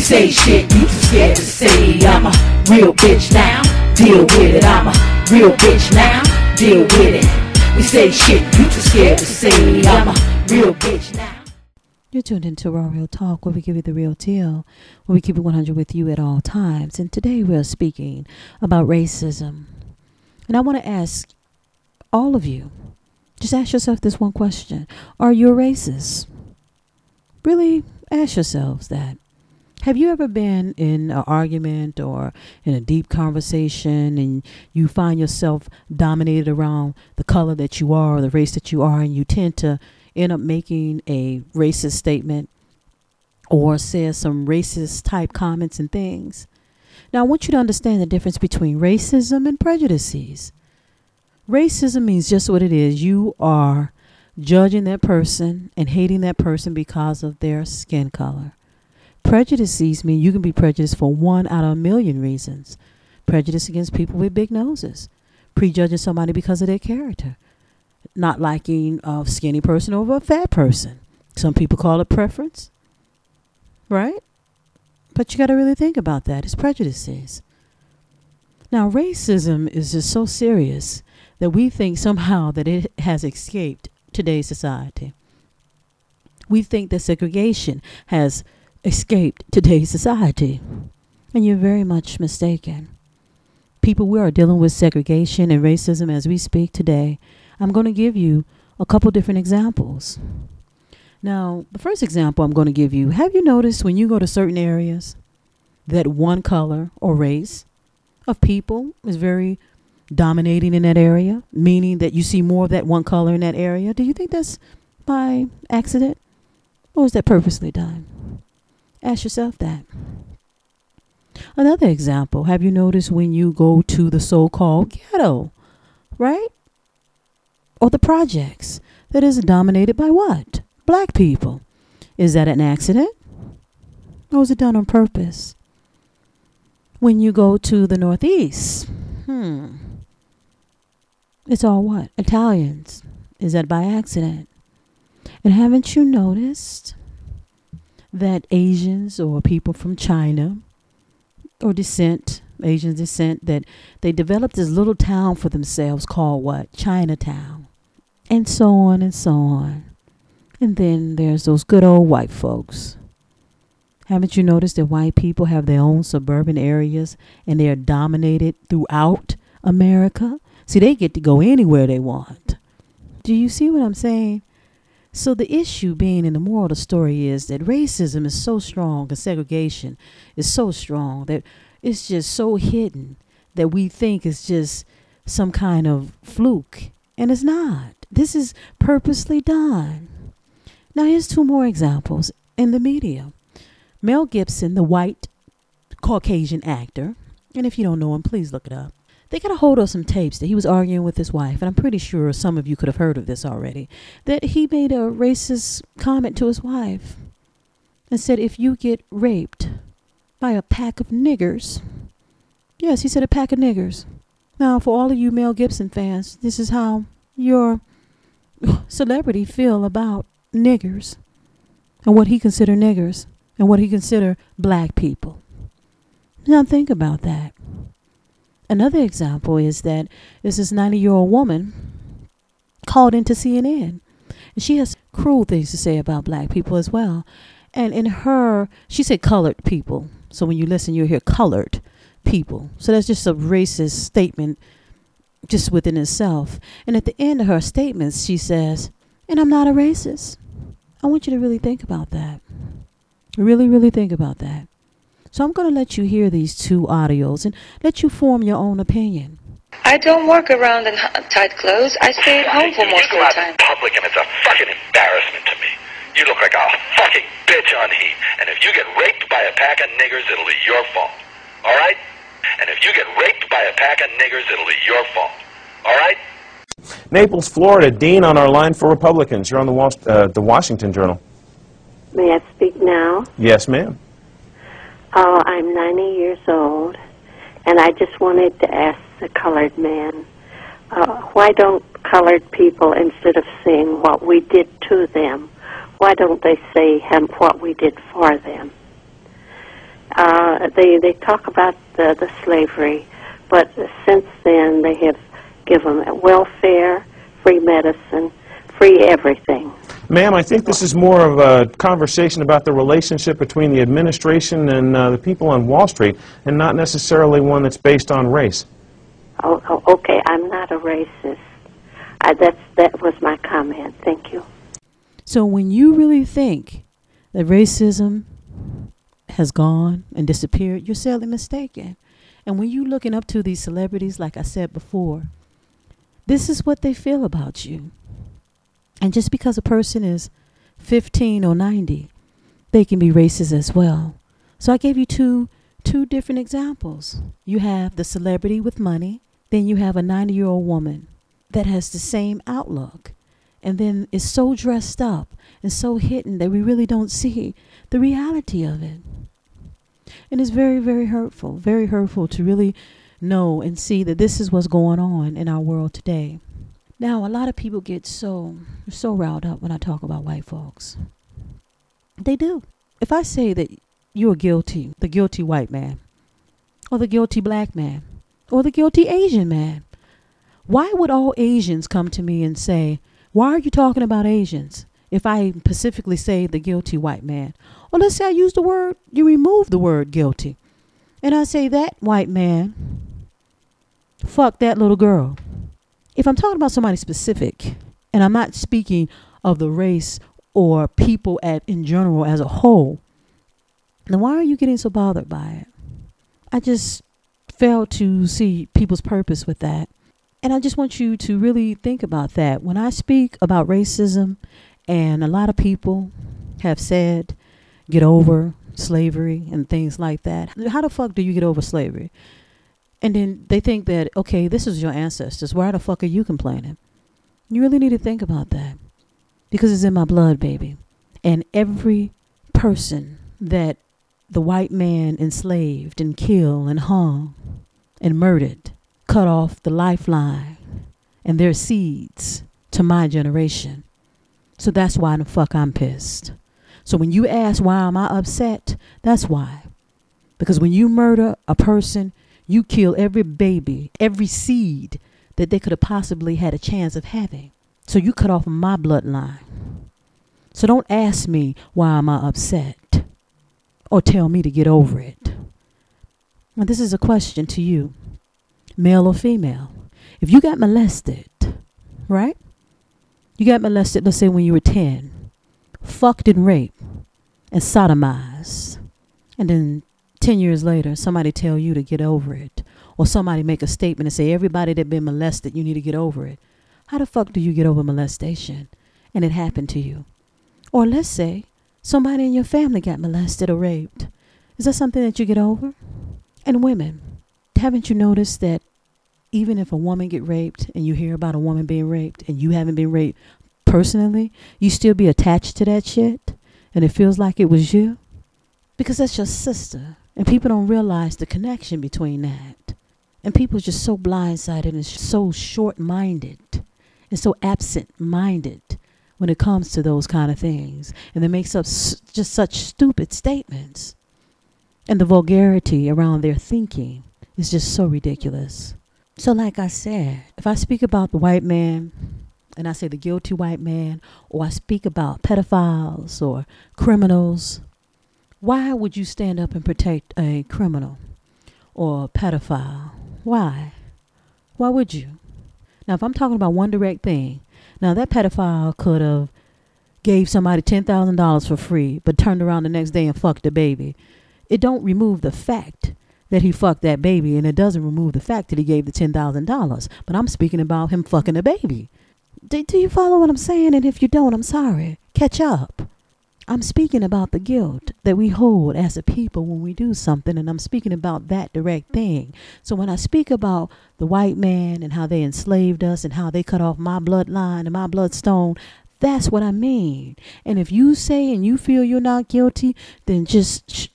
say shit you too scared to say. I'm a real bitch now, deal with it. I'm a real bitch now, deal with it. We say shit you too scared to say. I'm a real bitch now. You're tuned into Raw Real Talk, where we give you the real deal, where we keep it 100 with you at all times. And today we're speaking about racism. And I want to ask all of you, just ask yourself this one question. Are you a racist? Really ask yourselves that. Have you ever been in an argument or in a deep conversation and you find yourself dominated around the color that you are or the race that you are, and you tend to end up making a racist statement or says some racist type comments and things? Now, I want you to understand the difference between racism and prejudices. Racism means just what it is. You are judging that person and hating that person because of their skin color. Prejudices mean you can be prejudiced for 1 out of a million reasons. Prejudice against people with big noses. Prejudging somebody because of their character. Not liking a skinny person over a fat person. Some people call it preference. Right? But you got to really think about that. It's prejudices. Now, racism is just so serious that we think somehow that it has escaped today's society. We think that segregation has escaped today's society. And you're very much mistaken. People, we are dealing with segregation and racism as we speak today. I'm going to give you a couple different examples. Now, the first example I'm going to give you, have you noticed when you go to certain areas that one color or race of people is very dominating in that area, meaning that you see more of that one color in that area? Do you think that's by accident or is that purposely done? Ask yourself that. Another example, have you noticed when you go to the so-called ghetto, right? Or the projects that is dominated by what? Black people. Is that an accident? Or is it done on purpose? When you go to the Northeast, it's all what? Italians. Is that by accident? And haven't you noticed that Asians or people from China or Asian descent, that they developed this little town for themselves called what? Chinatown. And so on and so on. And then there's those good old white folks. Haven't you noticed that white people have their own suburban areas and they are dominated throughout America? See, they get to go anywhere they want. Do you see what I'm saying? So the issue being, in the moral of the story, is that racism is so strong and segregation is so strong that it's just so hidden that we think it's just some kind of fluke. And it's not. This is purposely done. Now, here's 2 more examples in the media. Mel Gibson, the white Caucasian actor, and if you don't know him, please look it up. They got a hold of some tapes that he was arguing with his wife, and I'm pretty sure some of you could have heard of this already, that he made a racist comment to his wife and said, if you get raped by a pack of niggers, yes, he said a pack of niggers. Now, for all of you Mel Gibson fans, this is how your celebrity feel about niggers and what he consider niggers and what he consider black people. Now, think about that. Another example is that there's this 90-year-old woman called into CNN. And she has cruel things to say about black people as well. And in her, she said colored people. So when you listen, you'll hear colored people. So that's just a racist statement just within itself. And at the end of her statements, she says, and I'm not a racist. I want you to really think about that. Really, really think about that. So I'm going to let you hear these 2 audios and let you form your own opinion. I don't work around in tight clothes. I stay at home for most of the time. You go out in public and it's a fucking embarrassment to me. You look like a fucking bitch on heat. And if you get raped by a pack of niggers, it'll be your fault. All right? And if you get raped by a pack of niggers, it'll be your fault. All right? Naples, Florida. Dean on our line for Republicans. You're on the Washington Journal. May I speak now? Yes, ma'am. I'm 90 years old, and I just wanted to ask the colored man, why don't colored people, instead of saying what we did to them, why don't they say what we did for them? They talk about the slavery, but since then they have given welfare, free medicine, free everything. Ma'am, I think this is more of a conversation about the relationship between the administration and the people on Wall Street, and not necessarily one that's based on race. Oh, okay. I'm not a racist. That was my comment. Thank you. So when you really think that racism has gone and disappeared, you're sadly mistaken. And when you're looking up to these celebrities, like I said before, this is what they feel about you. And just because a person is 15 or 90, they can be racist as well. So I gave you two different examples. You have the celebrity with money, then you have a 90-year-old woman that has the same outlook, and then is so dressed up and so hidden that we really don't see the reality of it. And it's very, very hurtful to really know and see that this is what's going on in our world today. Now, a lot of people get so riled up when I talk about white folks. They do. If I say that you're guilty, the guilty white man, or the guilty black man, or the guilty Asian man, why would all Asians come to me and say, why are you talking about Asians? If I specifically say the guilty white man, or let's say I use the word, you remove the word guilty, and I say that white man, fuck that little girl. If I'm talking about somebody specific, and I'm not speaking of the race or people in general as a whole, then why are you getting so bothered by it? I just fail to see people's purpose with that. And I just want you to really think about that. When I speak about racism, and a lot of people have said, get over slavery and things like that. How the fuck do you get over slavery? And then they think that, okay, this is your ancestors. Why the fuck are you complaining? You really need to think about that. Because it's in my blood, baby. And every person that the white man enslaved and killed and hung and murdered, cut off the lifeline and their seeds to my generation. So that's why the fuck I'm pissed. So when you ask why am I upset, that's why. Because when you murder a person, you kill every baby, every seed that they could have possibly had a chance of having. So you cut off my bloodline. So don't ask me why am I upset or tell me to get over it. Now this is a question to you, male or female. If you got molested, right? You got molested, let's say when you were 10, fucked and raped and sodomized, and then 10 years later, somebody tell you to get over it, or somebody make a statement and say, everybody that been molested, you need to get over it. How the fuck do you get over molestation and it happened to you? Or let's say somebody in your family got molested or raped. Is that something that you get over? And women, haven't you noticed that even if a woman get raped and you hear about a woman being raped and you haven't been raped personally, you still be attached to that shit and it feels like it was you? Because that's your sister. And people don't realize the connection between that. And people are just so blindsided and so short-minded and so absent-minded when it comes to those kind of things. And they makes up just such stupid statements. And the vulgarity around their thinking is just so ridiculous. So like I said, if I speak about the white man and I say the guilty white man, or I speak about pedophiles or criminals, why would you stand up and protect a criminal or a pedophile? Why? Why would you? Now, if I'm talking about one direct thing, now that pedophile could have gave somebody $10,000 for free, but turned around the next day and fucked the baby. It don't remove the fact that he fucked that baby, and it doesn't remove the fact that he gave the $10,000. But I'm speaking about him fucking a baby. Do you follow what I'm saying? And if you don't, I'm sorry. Catch up. I'm speaking about the guilt that we hold as a people when we do something, and I'm speaking about that direct thing. So when I speak about the white man and how they enslaved us and how they cut off my bloodline and my bloodstone, that's what I mean. And if you say and you feel you're not guilty, then just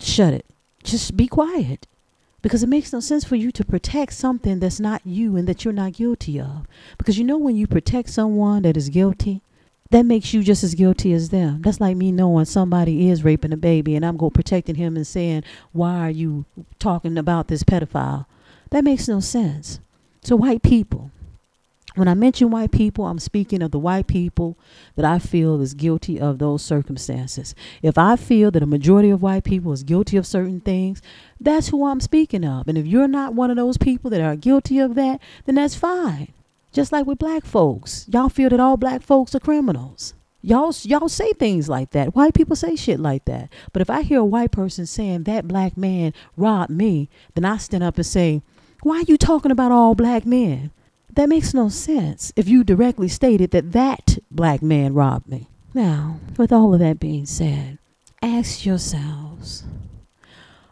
shut it. Just be quiet. Because it makes no sense for you to protect something that's not you and that you're not guilty of. Because you know when you protect someone that is guilty, that makes you just as guilty as them. That's like me knowing somebody is raping a baby and I'm going protecting him and saying, why are you talking about this pedophile? That makes no sense. So white people, when I mention white people, I'm speaking of the white people that I feel is guilty of those circumstances. If I feel that a majority of white people is guilty of certain things, that's who I'm speaking of. And if you're not one of those people that are guilty of that, then that's fine. Just like with black folks. Y'all feel that all black folks are criminals. Y'all say things like that. White people say shit like that. But if I hear a white person saying that black man robbed me, then I stand up and say, why are you talking about all black men? That makes no sense if you directly stated that black man robbed me. Now, with all of that being said, ask yourselves,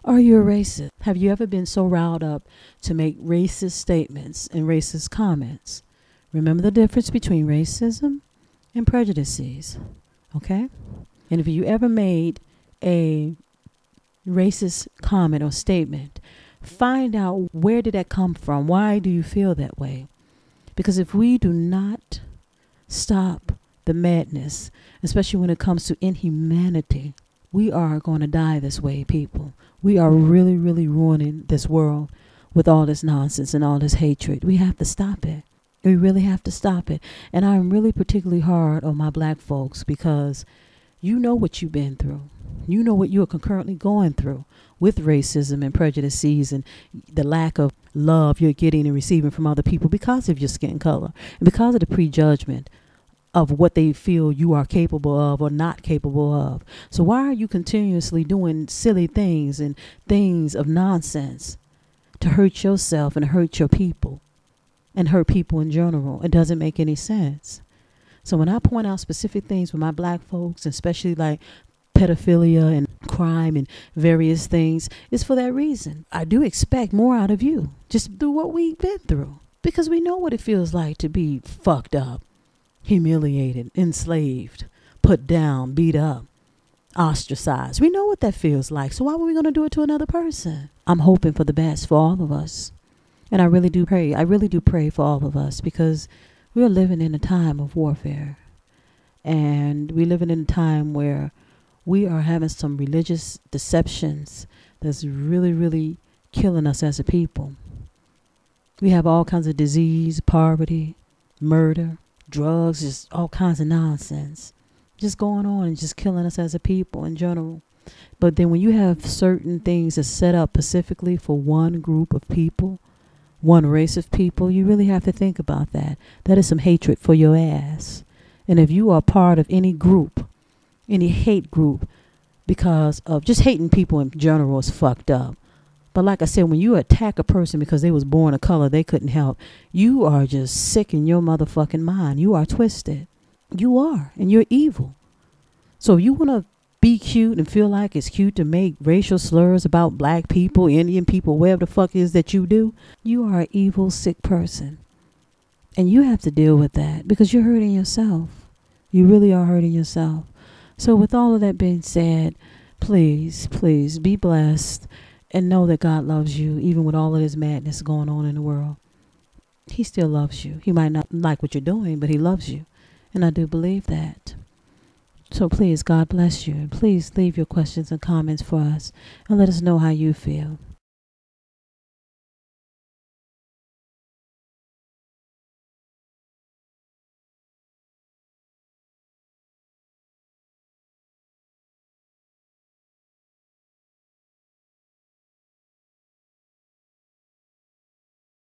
are you a racist? Have you ever been so riled up to make racist statements and racist comments? Remember the difference between racism and prejudices, okay? And if you ever made a racist comment or statement, find out where did that come from? Why do you feel that way? Because if we do not stop the madness, especially when it comes to inhumanity, we are going to die this way, people. We are really, really ruining this world with all this nonsense and all this hatred. We have to stop it. We really have to stop it. And I'm really particularly hard on my black folks because you know what you've been through. You know what you are concurrently going through with racism and prejudices and the lack of love you're getting and receiving from other people because of your skin color and because of the prejudgment of what they feel you are capable of or not capable of. So why are you continuously doing silly things and things of nonsense to hurt yourself and hurt your people and hurt people in general? It doesn't make any sense. So when I point out specific things with my black folks, especially like pedophilia and crime and various things, it's for that reason. I do expect more out of you just through what we've been through because we know what it feels like to be fucked up, humiliated, enslaved, put down, beat up, ostracized. We know what that feels like. So why were we going to do it to another person? I'm hoping for the best for all of us. And I really do pray. I really do pray for all of us because we're living in a time of warfare. And we're living in a time where we are having some religious deceptions that's really, really killing us as a people. We have all kinds of disease, poverty, murder, drugs, just all kinds of nonsense just going on and just killing us as a people in general. But then when you have certain things that's set up specifically for one group of people, one race of people, you really have to think about that. That is some hatred for your ass. And if you are part of any group, any hate group, because of just hating people in general is fucked up. But like I said, when you attack a person because they was born a color they couldn't help, you are just sick in your motherfucking mind. You are twisted. You are, and you're evil. So if you want to be cute and feel like it's cute to make racial slurs about black people, Indian people, whatever the fuck it is that you do, you are an evil, sick person. And you have to deal with that because you're hurting yourself. You really are hurting yourself. So with all of that being said, please, please be blessed and know that God loves you, even with all of this madness going on in the world. He still loves you. He might not like what you're doing, but he loves you. And I do believe that. So please, God bless you. And please leave your questions and comments for us and let us know how you feel.